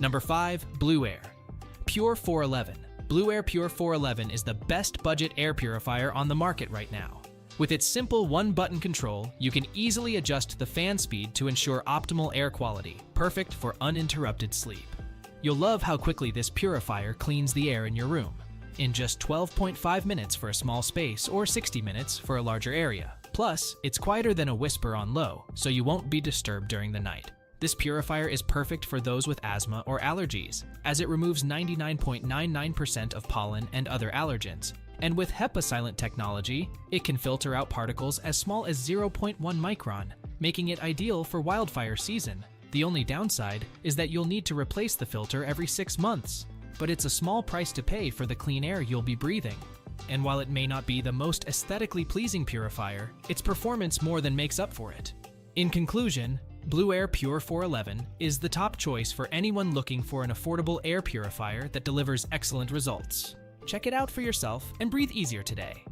Number 5. Blueair Pure 411. Blueair Pure 411 is the best budget air purifier on the market right now. With its simple one-button control, you can easily adjust the fan speed to ensure optimal air quality, perfect for uninterrupted sleep. You'll love how quickly this purifier cleans the air in your room, in just 12.5 minutes for a small space or 60 minutes for a larger area. Plus, it's quieter than a whisper on low, so you won't be disturbed during the night. This purifier is perfect for those with asthma or allergies, as it removes 99.99% of pollen and other allergens. And with HEPASilent technology, it can filter out particles as small as 0.1 micron, making it ideal for wildfire season. The only downside is that you'll need to replace the filter every 6 months, but it's a small price to pay for the clean air you'll be breathing. And while it may not be the most aesthetically pleasing purifier, its performance more than makes up for it. In conclusion, Blueair Pure 411 is the top choice for anyone looking for an affordable air purifier that delivers excellent results. Check it out for yourself and breathe easier today.